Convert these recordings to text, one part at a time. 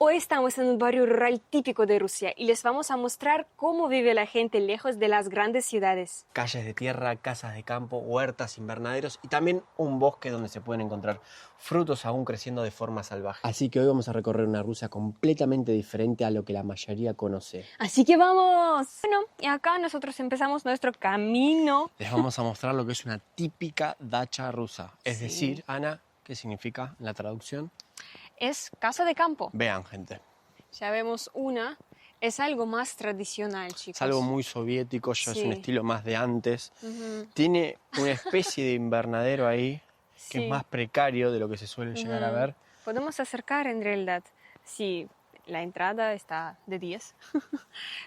Hoy estamos en un barrio rural típico de Rusia y les vamos a mostrar cómo vive la gente lejos de las grandes ciudades. Calles de tierra, casas de campo, huertas, invernaderos y también un bosque donde se pueden encontrar frutos aún creciendo de forma salvaje. Así que hoy vamos a recorrer una Rusia completamente diferente a lo que la mayoría conoce. Así que vamos. Bueno, y acá nosotros empezamos nuestro camino. Les vamos a mostrar lo que es una típica dacha rusa. Es Sí. decir, Ana, ¿qué significa la traducción? Es casa de campo. Vean, gente. Ya vemos una. Es algo más tradicional, chicos. Es algo muy soviético, ya Sí. es un estilo más de antes. Ujú. Tiene una especie de invernadero ahí, que Sí. es más precario de lo que se suele llegar a ver. Podemos acercar en realidad. Sí, la entrada está de 10.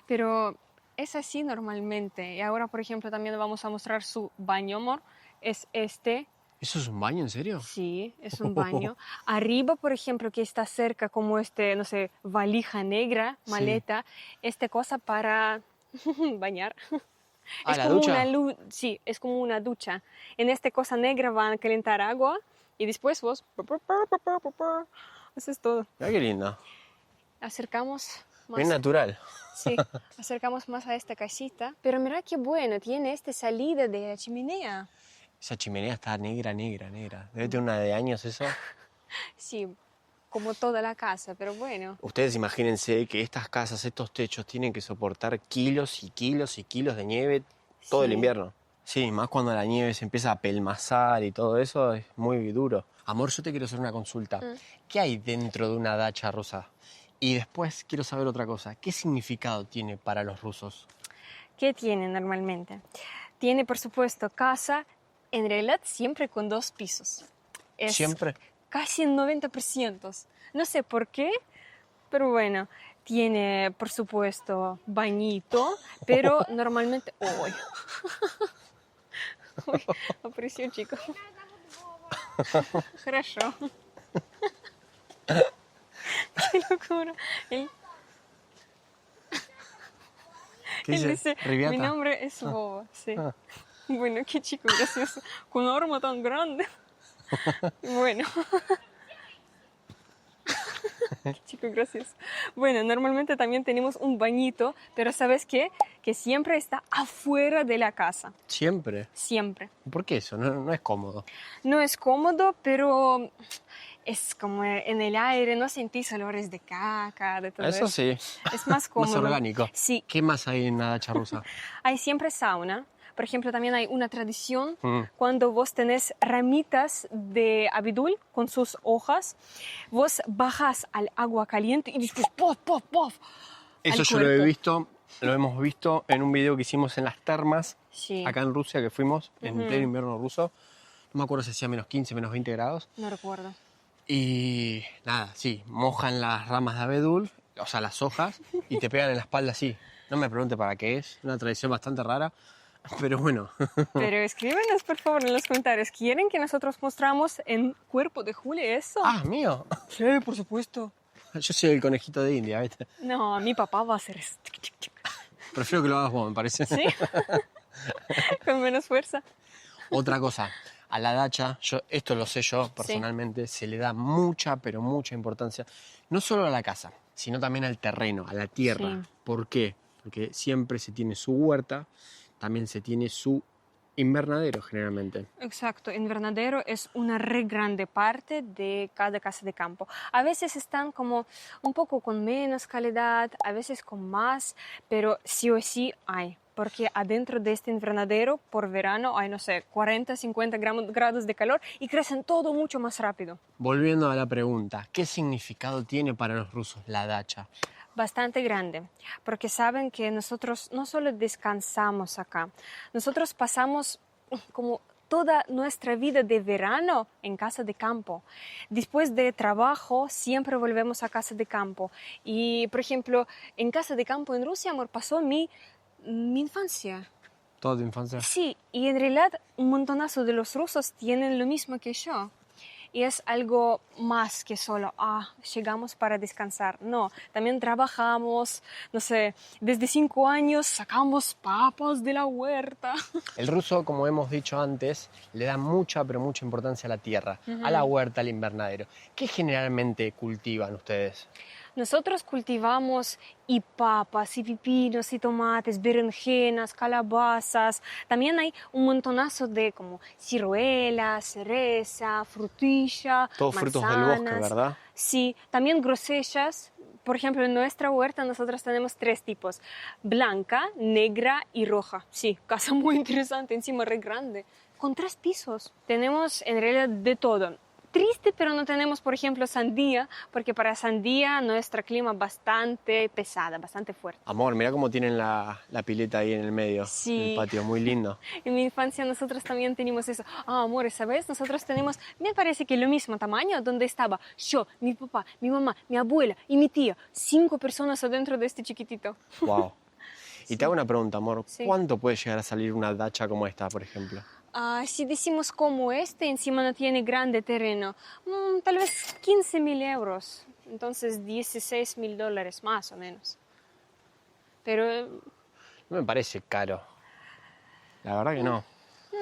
Pero es así normalmente. Y ahora, por ejemplo, también vamos a mostrar su baño, amor. Es este. ¿Eso es un baño, en serio? Sí, es un baño. Arriba, por ejemplo, que está cerca como no sé, valija negra, Sí. maleta, esta cosa para bañar. Ah, Es ¿la como ducha? sí, es como una ducha. En esta cosa negra van a calentar agua y después vos haces todo. Mira qué lindo. Acercamos más. Bien natural. Sí, acercamos más a esta casita. Pero mira qué bueno, tiene esta salida de la chimenea. Esa chimenea está negra. Debe tener una de años eso. Sí, como toda la casa, pero bueno. Ustedes imagínense que estas casas, estos techos, tienen que soportar kilos y kilos y kilos de nieve todo el Sí. invierno. Sí, más cuando la nieve se empieza a pelmazar y todo eso, es muy duro. Amor, yo te quiero hacer una consulta. ¿Qué hay dentro de una dacha rusa? Y después quiero saber otra cosa. ¿Qué significado tiene para los rusos? ¿Qué tiene normalmente? Tiene, por supuesto, casa, en realidad siempre con 2 pisos. Es ¿Siempre? casi el 90%. No sé por qué, pero bueno. Tiene, por supuesto, bañito, pero normalmente... ¡Uy! Ой, apareció, chico. Хорошо. Qué locura. Él ¿Qué dice, ¿Riviata? mi nombre es Vova, sí. Ah. Bueno, qué chico gracioso. Con un arma tan grande. Bueno. Qué chico gracioso. Bueno, normalmente también tenemos un bañito, pero ¿sabes qué? Que siempre está afuera de la casa. ¿Siempre? Siempre. ¿Por qué eso? No es cómodo. No es cómodo, pero es como en el aire, no sentís olores de caca, de todo eso. Eso sí. Es más cómodo. Más orgánico. Sí. ¿Qué más hay en la dacha rusa? Hay siempre sauna. Por ejemplo, también hay una tradición Mm. cuando vos tenés ramitas de abedul con sus hojas, vos bajas al agua caliente y después ¡pof, pof, pof! Eso al yo lo cuerpo. lo hemos visto en un video que hicimos en las termas, Sí. acá en Rusia, que fuimos en pleno invierno ruso. No me acuerdo si hacía menos 15, menos 20 grados. No recuerdo. Y nada, sí, mojan las ramas de abedul, o sea, las hojas, y te pegan en la espalda así. No me pregunte para qué es, una tradición bastante rara, pero bueno. Pero escríbenos, por favor, en los comentarios. ¿Quieren que nosotros mostramos en cuerpo de Juli eso? Ah, mío. Sí, por supuesto. Yo soy el conejito de India, ¿viste? No, mi papá va a hacer eso. Prefiero que lo hagas vos, me parece. ¿Sí? Con menos fuerza. Otra cosa, a la dacha, esto lo sé yo personalmente, se le da mucha, pero mucha importancia, no solo a la casa, sino también al terreno, a la tierra. Sí. ¿Por qué? Porque siempre se tiene su huerta, también se tiene su invernadero generalmente. Exacto, invernadero es una re grande parte de cada casa de campo. A veces están como un poco con menos calidad, a veces con más, pero sí o sí hay. Porque adentro de este invernadero, por verano, hay, no sé, 40, 50 grados de calor y crecen todo mucho más rápido. Volviendo a la pregunta, ¿qué significado tiene para los rusos la dacha? Bastante grande, porque saben que nosotros no solo descansamos acá, nosotros pasamos como toda nuestra vida de verano en casa de campo. Después de trabajo siempre volvemos a casa de campo. Y, por ejemplo, en casa de campo en Rusia, amor, pasó mi infancia. ¿Toda tu infancia? Sí, y en realidad un montonazo de los rusos tienen lo mismo que yo. Y es algo más que solo, llegamos para descansar. No, también trabajamos, no sé, desde 5 años sacamos papas de la huerta. El ruso, como hemos dicho antes, le da mucha, pero mucha importancia a la tierra, a la huerta, al invernadero. ¿Qué generalmente cultivan ustedes? Nosotros cultivamos y papas, y pepinos, y tomates, berenjenas, calabazas. También hay un montonazo de como ciruelas, cereza, frutilla, Todos frutos del bosque, manzanas. ¿verdad? Sí, también grosellas. Por ejemplo, en nuestra huerta nosotros tenemos 3 tipos: blanca, negra y roja. Sí, casa muy interesante, encima re grande, con 3 pisos. Tenemos en realidad de todo. Triste, pero no tenemos, por ejemplo, sandía, porque para sandía nuestro clima es bastante pesada, bastante fuerte. Amor, mira cómo tienen la pileta ahí en el medio, en el Sí, patio, muy lindo. en mi infancia nosotros también teníamos eso. Ah, amor, ¿sabes? Nosotros tenemos, me parece que lo mismo tamaño, donde estaba yo, mi papá, mi mamá, mi abuela y mi tía. 5 personas adentro de este chiquitito. Wow. Y te hago una pregunta, amor. Sí. ¿Cuánto puede llegar a salir una dacha como esta, por ejemplo? Si decimos como encima no tiene grande terreno, tal vez 15.000 euros, entonces $16.000 más o menos. Pero No me parece caro. La verdad que no.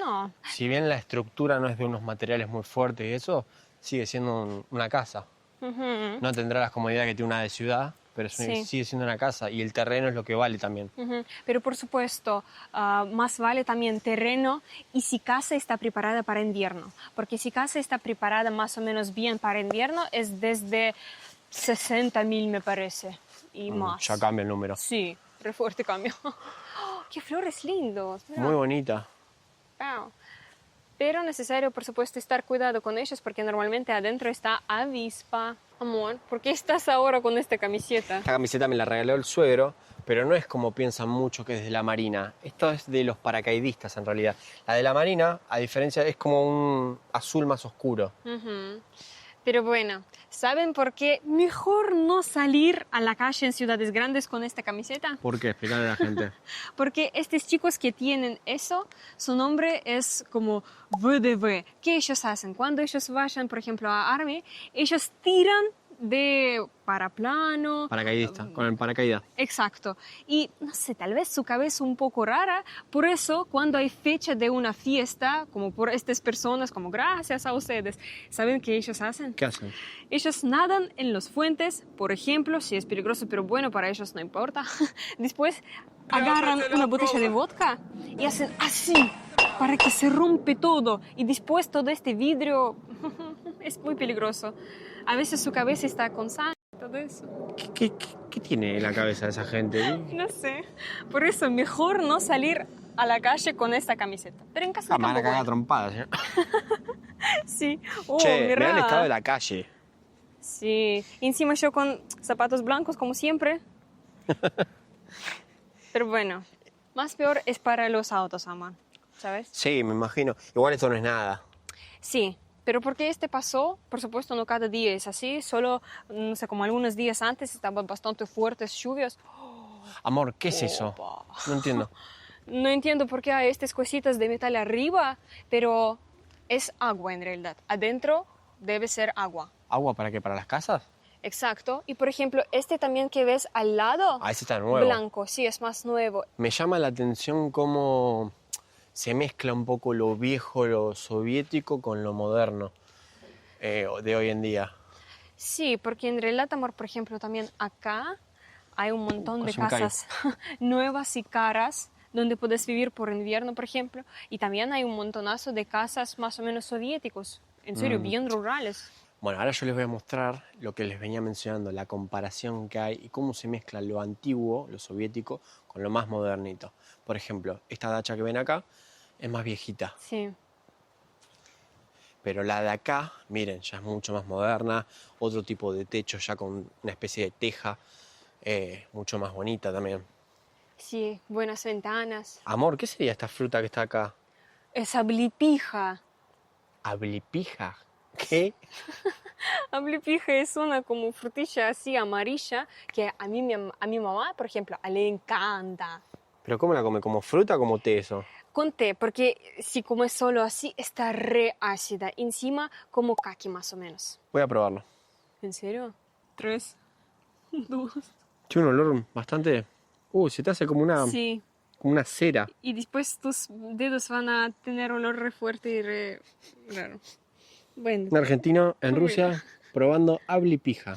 no, Si bien la estructura no es de unos materiales muy fuertes y eso, sigue siendo una casa. Ujú, No tendrá las comodidades que tiene una de ciudad, pero Sí. sigue siendo una casa y el terreno es lo que vale también. ujú. Pero por supuesto, más vale también terreno y si casa está preparada para invierno, porque si casa está preparada más o menos bien para invierno es desde 60.000 me parece y más. Ya cambia el número. Sí, re fuerte cambio. ¡Oh, qué flores lindos! Mira. Muy bonita. Wow. Pero necesario, por supuesto, estar cuidado con ellos porque normalmente adentro está avispa. Amor, ¿por qué estás ahora con esta camiseta? Esta camiseta me la regaló el suegro, pero no es como piensan mucho que es de la Marina. Esto es de los paracaidistas en realidad. La de la Marina, a diferencia, es como un azul más oscuro. Ujú. Pero bueno, ¿saben por qué mejor no salir a la calle en ciudades grandes con esta camiseta? ¿Por qué? Explicarle a la gente. Porque estos chicos que tienen eso, su nombre es como VDV. ¿Qué ellos hacen? Cuando ellos vayan, por ejemplo, a Army, ellos tiran de paraplano. Paracaidista, con el paracaídas. Exacto. Y no sé, tal vez su cabeza un poco rara. Por eso, cuando hay fecha de una fiesta, como por estas personas, como gracias a ustedes, ¿saben qué ellos hacen? ¿Qué hacen? Ellos nadan en los fuentes, por ejemplo, si es peligroso, pero bueno, para ellos no importa. Después agarran una botella de vodka y hacen así para que se rompe todo. Y después todo este vidrio es muy peligroso. A veces su cabeza está con sangre, todo eso. ¿Qué tiene en la cabeza esa gente? No sé. Por eso mejor no salir a la calle con esta camiseta. Pero en casa Me van a tampoco. cagar trompadas, ¿eh? Sí. Oh, Che, mira. mirá el estado de la calle. Sí, y encima yo con zapatos blancos como siempre. Pero bueno, más peor es para los autos, amor, ¿sabes? Sí, me imagino. Igual esto no es nada. Sí, pero porque este pasó, por supuesto no cada día es así, solo, no sé, como algunos días antes estaban bastante fuertes lluvias. Amor, ¿qué es eso? Opa. No entiendo. No entiendo por qué hay estas cositas de metal arriba, pero es agua en realidad. Adentro debe ser agua. ¿Agua para qué? ¿Para las casas? Exacto. Y por ejemplo, este también que ves al lado, Ah, ese está nuevo. blanco, sí, es más nuevo. Me llama la atención cómo se mezcla un poco lo viejo, lo soviético con lo moderno de hoy en día. Sí, porque en realidad, amor, por ejemplo, también acá hay un montón de casi me caigo. casas nuevas y caras donde puedes vivir por invierno, por ejemplo. Y también hay un montonazo de casas más o menos soviéticos, en serio, bien rurales. Bueno, ahora yo les voy a mostrar lo que les venía mencionando, la comparación que hay y cómo se mezcla lo antiguo, lo soviético, con lo más modernito. Por ejemplo, esta dacha que ven acá es más viejita, Sí. pero la de acá, miren, ya es mucho más moderna, otro tipo de techo ya con una especie de teja, mucho más bonita también. Sí, buenas ventanas. Amor, ¿qué sería esta fruta que está acá? Esa blipija. ¿Ablipija? ¿Qué? Ablipija es una como frutilla así amarilla que a mi mamá, por ejemplo, le encanta. ¿Pero cómo la come? ¿Como fruta o como té eso? Con té, porque si comes solo así, está re ácida. Encima, como caqui más o menos. Voy a probarlo. ¿En serio? 3, 2. Tiene un olor bastante... se te hace como Sí. como una cera. Y después tus dedos van a tener olor re fuerte y re raro. Bueno. Un argentino en Muy Rusia bien. probando ablipija.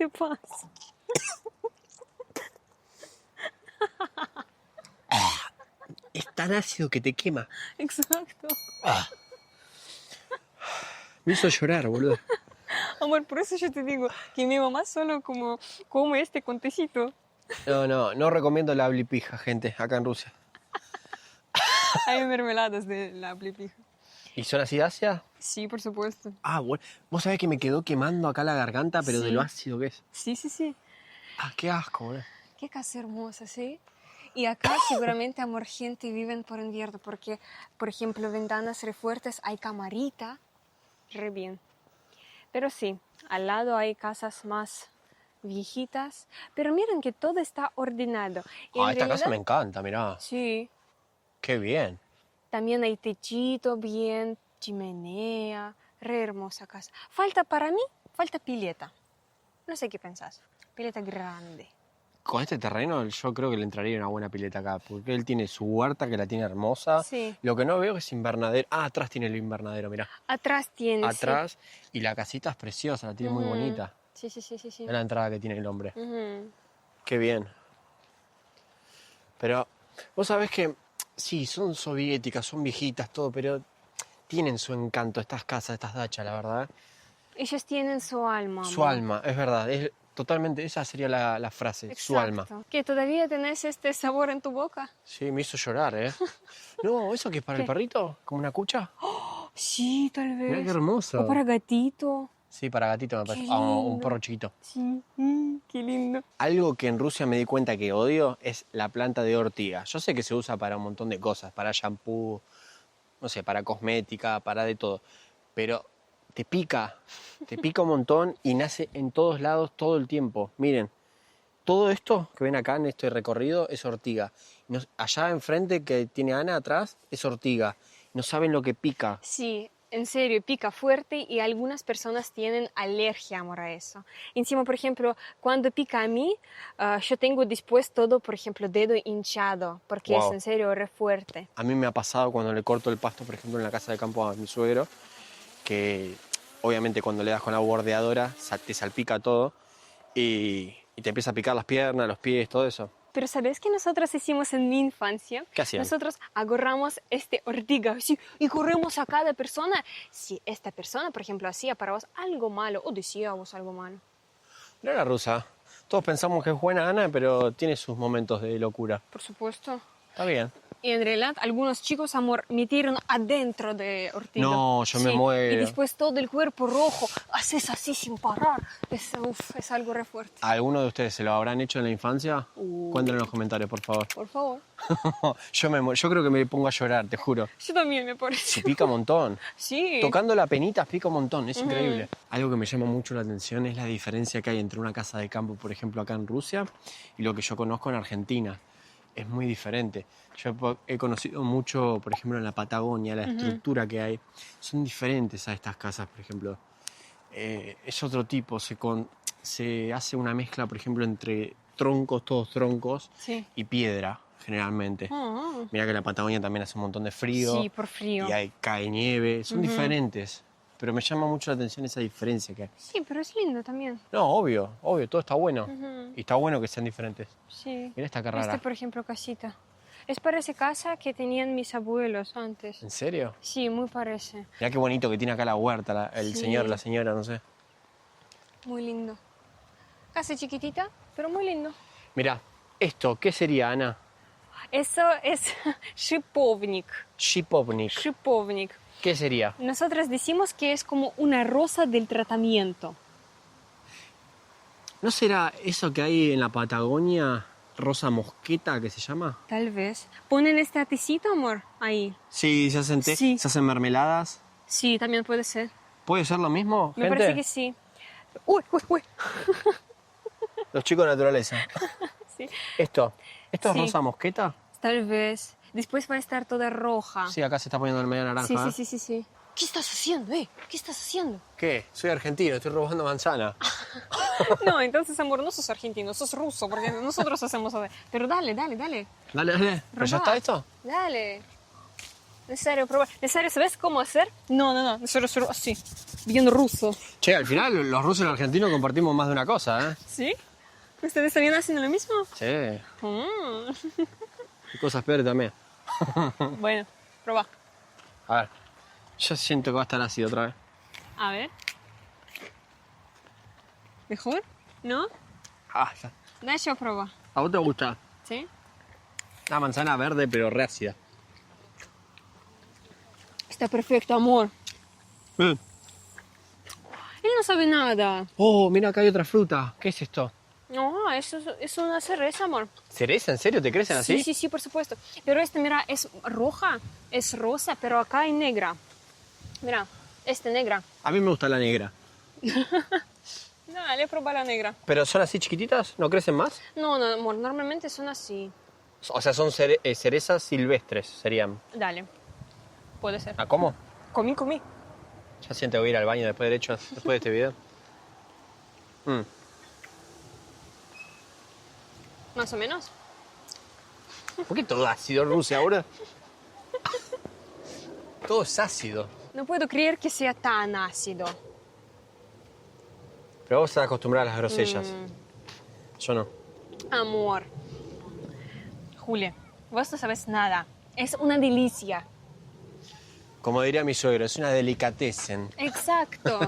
te pasa? Es tan ácido que te quema. Exacto. Me hizo llorar, boludo. Amor, por eso yo te digo que mi mamá solo como come este con tecito. No recomiendo la blipija, gente, acá en Rusia. Hay mermeladas de la blipija. ¿Y son así de Asia? Sí, por supuesto. Bueno. Vos sabés que me quedó quemando acá la garganta, pero de Sí. lo ácido que es. Sí. Qué asco, boludo. Qué casa hermosa, ¿sí? Y acá seguramente, amor, gente viven por invierno porque, por ejemplo, ventanas refuertes, hay camarita, re bien. Pero sí, al lado hay casas más viejitas, pero miren que todo está ordenado. Y en Esta casa realidad, me encanta, mirá. sí, Qué bien. también hay techito bien, chimenea, re hermosa casa. Para mí, falta pileta. No sé qué pensás. Pileta grande. Con este terreno yo creo que le entraría una buena pileta acá, porque él tiene su huerta que la tiene hermosa. Sí. Lo que no veo es invernadero. Atrás tiene el invernadero, mirá. Atrás tiene, Atrás. Y la casita es preciosa, la tiene muy bonita. Sí. Es la entrada que tiene el hombre. Ujú. Qué bien. Pero vos sabés que sí, son soviéticas, son viejitas, todo, pero tienen su encanto estas casas, estas dachas, la verdad. Ellos tienen su alma, Su amor. alma, es verdad. Es totalmente, esa sería la frase, su alma. Exacto. ¿Que todavía tenés este sabor en tu boca? Sí, me hizo llorar, ¿eh? No, ¿eso qué es para el ¿Qué? perrito? ¿Como una cucha? Sí, tal vez. Mirá qué hermoso. O para gatito. Sí, para gatito me parece. Qué Un lindo. perro chiquito. Sí, qué lindo. Algo que en Rusia me di cuenta que odio es la planta de ortiga. Yo sé que se usa para un montón de cosas, para shampoo, no sé, para cosmética, para de todo. Pero te pica un montón y nace en todos lados todo el tiempo. Miren, todo esto que ven acá en este recorrido es ortiga. Allá enfrente que tiene Ana atrás es ortiga. No saben lo que pica. Sí, en serio, pica fuerte y algunas personas tienen alergia, amor, a eso. Encima, por ejemplo, cuando pica a mí, yo tengo después todo, por ejemplo, dedo hinchado, porque es Wow. en serio re fuerte. A mí me ha pasado cuando le corto el pasto, por ejemplo, en la casa de campo a mi suegro, que obviamente cuando le das con la bordeadora te salpica todo y te empieza a picar las piernas, los pies, todo eso. Pero ¿sabes qué nosotros hicimos en mi infancia? ¿Qué hacían? Nosotros agarramos este ortiga así, y corremos a cada persona. Si esta persona, por ejemplo, hacía para vos algo malo o decía a vos algo malo. No era rusa. Todos pensamos que es buena Ana, pero tiene sus momentos de locura. Por supuesto. Está bien. Y en realidad algunos chicos, amor, metieron adentro de ortiga. No, yo me muero. Y después todo el cuerpo rojo, haces así sin parar. Es algo re fuerte. ¿A alguno de ustedes se lo habrán hecho en la infancia? Cuéntenlo en los comentarios, por favor. Por favor. Yo creo que me pongo a llorar, te juro. Yo también me parece. Se pica un montón. Sí. Tocando la penita pica un montón, es increíble. Algo que me llama mucho la atención es la diferencia que hay entre una casa de campo, por ejemplo, acá en Rusia, y lo que yo conozco en Argentina. Es muy diferente. Yo he conocido mucho, por ejemplo, en la Patagonia, la estructura que hay. Son diferentes a estas casas, por ejemplo. Es otro tipo, se hace una mezcla, por ejemplo, entre troncos, todos troncos, Sí. y piedra, generalmente. Ah. Mira que la Patagonia también hace un montón de frío. Sí, por frío. Y cae nieve. Son diferentes. Pero me llama mucho la atención esa diferencia que hay. Sí, pero es lindo también. No, obvio, todo está bueno. Y está bueno que sean diferentes. Sí. Mira esta carrera. Por ejemplo, casita. Es parece casa que tenían mis abuelos antes. ¿En serio? Sí, muy parece. Mirá qué bonito que tiene acá la huerta, el Sí. señor, la señora, no sé. Muy lindo. Casa chiquitita, pero muy lindo. Mirá, esto, ¿qué sería, Ana? Eso es шиповник. Shipovnik. Шиповник. ¿Qué sería? Nosotros decimos que es como una rosa del tratamiento. ¿No será eso que hay en la Patagonia, rosa mosqueta, que se llama? Tal vez. ¿Ponen este tecito, amor? Ahí. Sí, se hacen té, Sí. se hacen mermeladas. Sí, también puede ser. ¿Puede ser lo mismo, Me gente? parece que sí. Uy, uy, uy. Los chicos de naturaleza. Sí. ¿Esto es Sí. rosa mosqueta? Tal vez. Después va a estar toda roja. Sí, acá se está poniendo el medio naranja. Sí. ¿Qué estás haciendo, ¿Qué estás haciendo? ¿Qué? Soy argentino, estoy robando manzana. No, entonces, amor, no sos argentino, sos ruso, porque nosotros hacemos... Pero dale. Dale. ¿Pero ya está esto? Dale. Necesario probar. Necesario, ¿sabes cómo hacer? No. Necesario hacer así. Bien ruso. Che, al final los rusos y los argentinos compartimos más de una cosa, ¿eh? ¿Sí? ¿Ustedes también haciendo lo mismo? Sí. Mm. Y cosas peores también. Bueno, proba. A ver. Yo siento que va a estar ácido otra vez. A ver. ¿Mejor? ¿No? Ah, ya. Da yo proba. ¿A vos te gusta? ¿Sí? La manzana verde, pero re ácida. Está perfecto, amor. Mm. Él no sabe nada. Oh, mira, acá hay otra fruta. ¿Qué es esto? No, eso es una cereza, amor. ¿Cereza? ¿En serio? ¿Te crecen así? Sí, sí, sí, por supuesto. Pero esta, mira, es roja, es rosa, pero acá hay negra. Mira, negra. A mí me gusta la negra. Dale, prueba la negra. ¿Pero son así chiquititas? ¿No crecen más? No, no, amor, normalmente son así. O sea, son cerezas silvestres, serían. Dale, puede ser. ¿Ah, cómo? Comí. Ya siento que voy a ir al baño después de este video. Mm. Más o menos. ¿Por qué todo ácido en Rusia ahora? Todo es ácido. No puedo creer que sea tan ácido. Pero vos estás acostumbrada a las grosellas. Yo no. Amor. Julia, vos no sabes nada. Es una delicia. Como diría mi suegro, es una delicatessen. Exacto.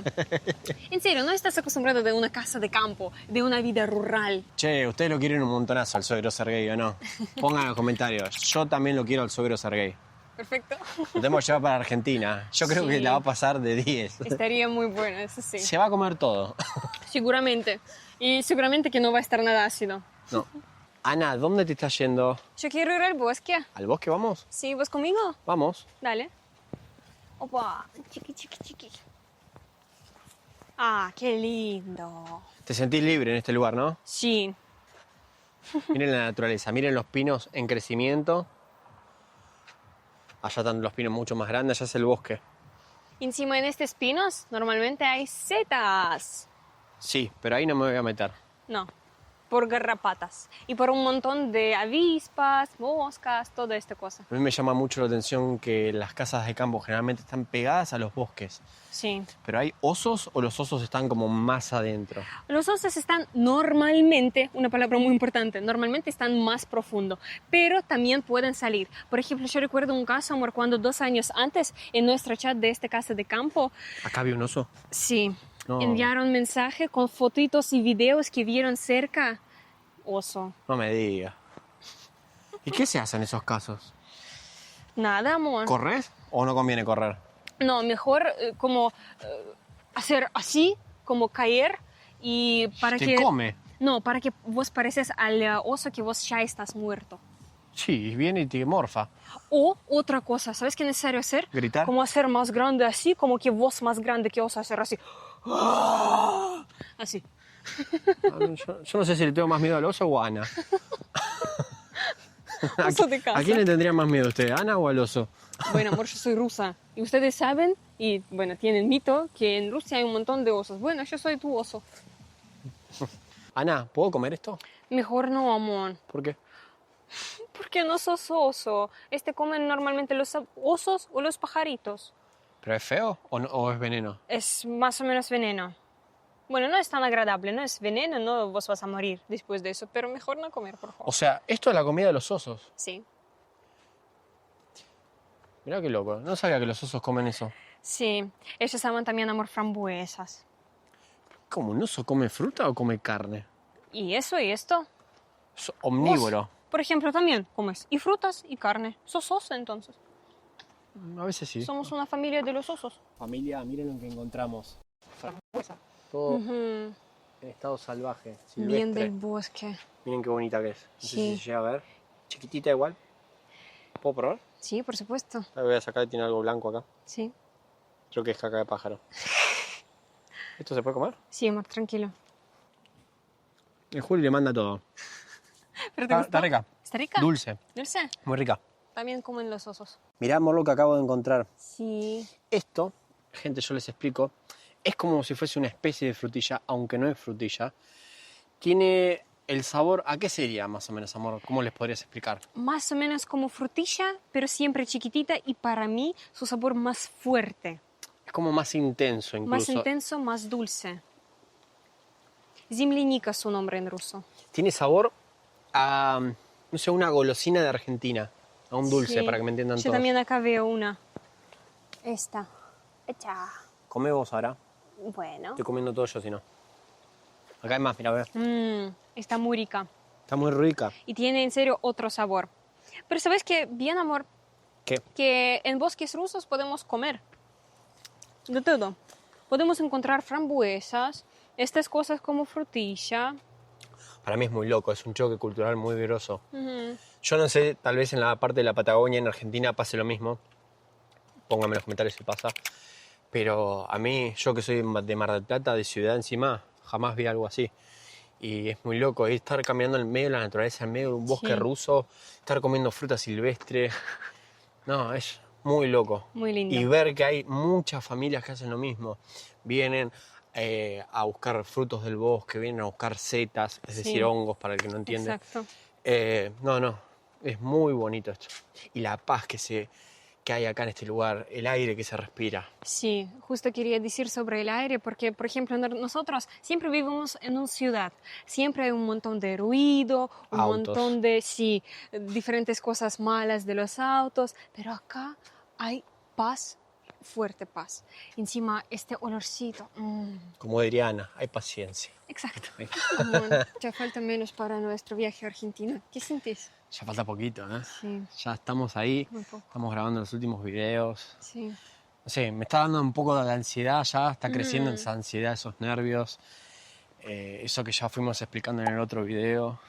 En serio, no estás acostumbrado de una casa de campo, de una vida rural. Che, ustedes lo quieren un montonazo al suegro Sergei, ¿o no? Pongan en los comentarios. Yo también lo quiero al suegro Sergei. Perfecto. Lo tenemos que llevar para Argentina. Yo creo Sí. que la va a pasar de 10. Estaría muy bueno, eso sí. Se va a comer todo. Seguramente. Y seguramente que no va a estar nada ácido. No. Ana, ¿dónde te estás yendo? Yo quiero ir al bosque. ¿Al bosque vamos? Sí, ¿vos conmigo? Vamos. Dale. Opa, chiqui. Ah, qué lindo. Te sentís libre en este lugar, ¿no? Sí. Miren la naturaleza, miren los pinos en crecimiento. Allá están los pinos mucho más grandes, allá es el bosque. Encima en estos pinos normalmente hay setas. Sí, pero ahí no me voy a meter. No, por garrapatas. Y por un montón de avispas, moscas, toda esta cosa. A mí me llama mucho la atención que las casas de campo generalmente están pegadas a los bosques. Sí. ¿Pero hay osos o los osos están como más adentro? Los osos están normalmente, una palabra muy importante, normalmente están más profundo, pero también pueden salir. Por ejemplo, yo recuerdo un caso, amor, cuando 2 años antes, en nuestro chat de esta casa de campo, ¿Acá había un oso? sí, No. enviaron mensaje con fotitos y videos que vieron cerca. Oso. No me diga. ¿Y qué se hace en esos casos? Nada, amor. ¿Corres o no conviene correr? No, mejor como hacer así, como caer y para ¿Te que... come? No, para que vos pareces al oso que vos ya estás muerto. Sí, viene y te morfa. O otra cosa, ¿sabes qué es necesario hacer? ¿Gritar? Como hacer más grande así, como que vos más grande que oso, hacer así. Así. Yo no sé si le tengo más miedo al oso o a Ana. Oso de casa. ¿A quién le tendría más miedo usted, Ana o al oso? Bueno, amor, yo soy rusa. Y ustedes saben, y bueno, tienen mito, que en Rusia hay un montón de osos. Bueno, yo soy tu oso. Ana, ¿puedo comer esto? Mejor no, amor. ¿Por qué? Porque no sos oso. Comen normalmente los osos o los pajaritos. ¿Pero es feo o es veneno? Es más o menos veneno. Bueno, no es tan agradable, no es veneno, no vos vas a morir después de eso, pero mejor no comer, por favor. O sea, esto es la comida de los osos. Sí. Mirá qué loco, no sabía que los osos comen eso. Sí, ellos aman también, amor, frambuesas. ¿Cómo? ¿Un oso come fruta o come carne? Y eso y esto. Es omnívoro. Vos, por ejemplo, también comes y frutas y carne. Sos oso, entonces. A veces sí. Somos una familia de los osos. Familia, miren lo que encontramos. Frambuesa. Todo en estado salvaje, silvestre. Bien del bosque. Miren qué bonita que es. No sé Sí. si se llega a ver. Chiquitita igual. ¿Puedo probar? Sí, por supuesto. La voy a sacar, tiene algo blanco acá. Sí. Creo que es caca de pájaro. ¿Esto se puede comer? Sí, amor, tranquilo. El Juli le manda todo. ¿Pero te Está gustó? rica. ¿Está rica? Dulce. ¿Dulce? Muy rica. También comen los osos. Mirá, amor, lo que acabo de encontrar. Sí. Esto, gente, yo les explico, es como si fuese una especie de frutilla, aunque no es frutilla. Tiene el sabor, ¿a qué sería más o menos, amor? ¿Cómo les podrías explicar? Más o menos como frutilla, pero siempre chiquitita y para mí su sabor más fuerte. Es como más intenso incluso. Más intenso, más dulce. Земляника su nombre en ruso. Tiene sabor a, no sé, una golosina de Argentina. A un dulce, Sí. para que me entiendan Yo todos. también acá veo una. Esta. Echa. Come vos ahora. Bueno. Estoy comiendo todo yo, si no. Acá hay más, mira, ve. Está muy rica. Está muy rica. Y tiene en serio otro sabor. Pero ¿sabes qué? Bien, amor, ¿Qué? que en bosques rusos podemos comer de todo. Podemos encontrar frambuesas, estas cosas como frutilla. Para mí es muy loco, es un choque cultural muy groso. Ujú. Yo no sé, tal vez en la parte de la Patagonia, en Argentina, pase lo mismo. Pónganme en los comentarios si pasa. Pero a mí, yo que soy de Mar del Plata, de ciudad encima, jamás vi algo así. Y es muy loco, es estar caminando en medio de la naturaleza, en medio de un bosque Sí. ruso, estar comiendo fruta silvestre. No, es muy loco. Muy lindo. Y ver que hay muchas familias que hacen lo mismo. Vienen a buscar frutos del bosque, vienen a buscar setas, es Sí. decir, hongos, para el que no entiende. Exacto. No, es muy bonito esto. Y la paz que hay acá en este lugar, el aire que se respira. Sí, justo quería decir sobre el aire, porque, por ejemplo, nosotros siempre vivimos en una ciudad, siempre hay un montón de ruido, un Autos. montón de, sí, diferentes cosas malas de los autos, pero acá hay paz, fuerte paz. Encima, este olorcito. Como diría Ana, hay paciencia. Exacto. Amor, ya falta menos para nuestro viaje a Argentina. ¿Qué sentís? Ya falta poquito, ¿eh? Sí, Ya estamos ahí, muy poco. estamos grabando los últimos videos. Sí. No sé, me está dando un poco de ansiedad ya, está creciendo esa ansiedad, esos nervios. Eso que ya fuimos explicando en el otro video.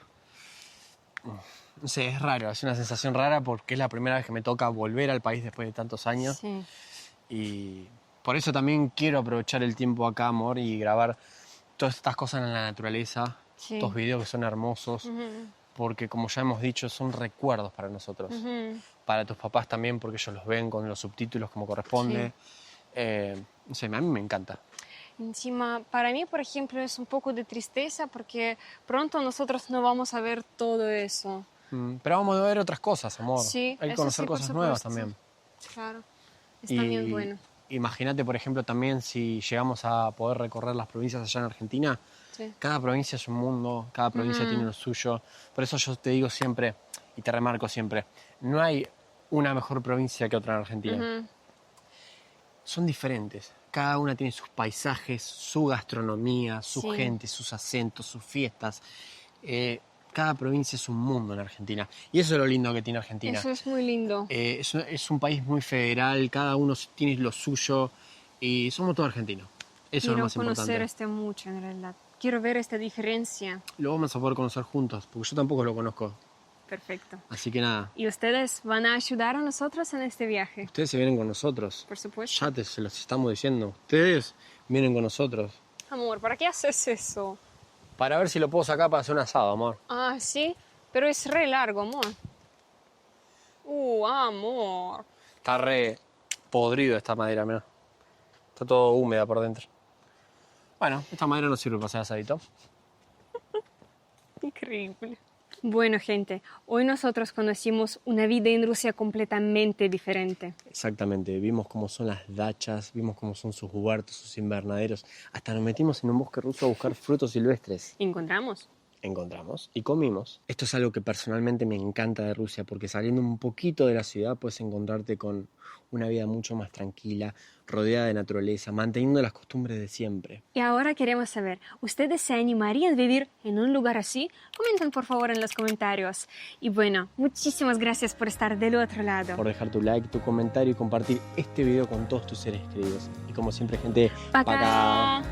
No sé, es raro, es una sensación rara porque es la primera vez que me toca volver al país después de tantos años. Sí. Y por eso también quiero aprovechar el tiempo acá, amor, y grabar todas estas cosas en la naturaleza, Sí. estos videos que son hermosos, Ujú, porque como ya hemos dicho, son recuerdos para nosotros. ujú. Para tus papás también, porque ellos los ven con los subtítulos como corresponde. No sé, a mí me encanta. Encima, para mí, por ejemplo, es un poco de tristeza porque pronto nosotros no vamos a ver todo eso. Pero vamos a ver otras cosas, amor. Sí, Hay que eso conocer sí, por cosas nuevas supuesto. también. Claro, está bien bueno. Imagínate, por ejemplo, también si llegamos a poder recorrer las provincias allá en Argentina. Sí. Cada provincia es un mundo, cada provincia tiene lo suyo. Por eso yo te digo siempre, y te remarco siempre, no hay una mejor provincia que otra en Argentina. Ujú. Son diferentes. Cada una tiene sus paisajes, su gastronomía, su Sí. gente, sus acentos, sus fiestas. Cada provincia es un mundo en Argentina. Y eso es lo lindo que tiene Argentina. Eso es muy lindo. Es un país muy federal, cada uno tiene lo suyo y somos todos argentinos. Eso es lo Quiero más conocer importante. este mucho, en realidad. Quiero ver esta diferencia. Lo vamos a poder conocer juntos, porque yo tampoco lo conozco. Perfecto. Así que nada, ¿Y ustedes van a ayudar a nosotros en este viaje? ustedes se vienen con nosotros. Por supuesto. Ya se los estamos diciendo. Ustedes vienen con nosotros. Amor, ¿para qué haces eso? Para ver si lo puedo sacar para hacer un asado, amor. Ah, sí, pero es re largo, amor. Amor. Está re podrido esta madera, mira. Está todo húmeda por dentro. Bueno, esta madera no sirve para hacer asadito. Increíble. Bueno, gente, hoy nosotros conocimos una vida en Rusia completamente diferente. Exactamente, vimos cómo son las dachas, vimos cómo son sus huertos, sus invernaderos. Hasta nos metimos en un bosque ruso a buscar frutos silvestres. ¿Encontramos? Encontramos y comimos. Esto es algo que personalmente me encanta de Rusia, porque saliendo un poquito de la ciudad puedes encontrarte con una vida mucho más tranquila, rodeada de naturaleza, manteniendo las costumbres de siempre. Y ahora queremos saber, ¿ustedes se animarían a vivir en un lugar así? Comenten por favor en los comentarios. Y bueno, muchísimas gracias por estar del otro lado. Por dejar tu like, tu comentario y compartir este video con todos tus seres queridos. Y como siempre, gente, Пока! ¡paca!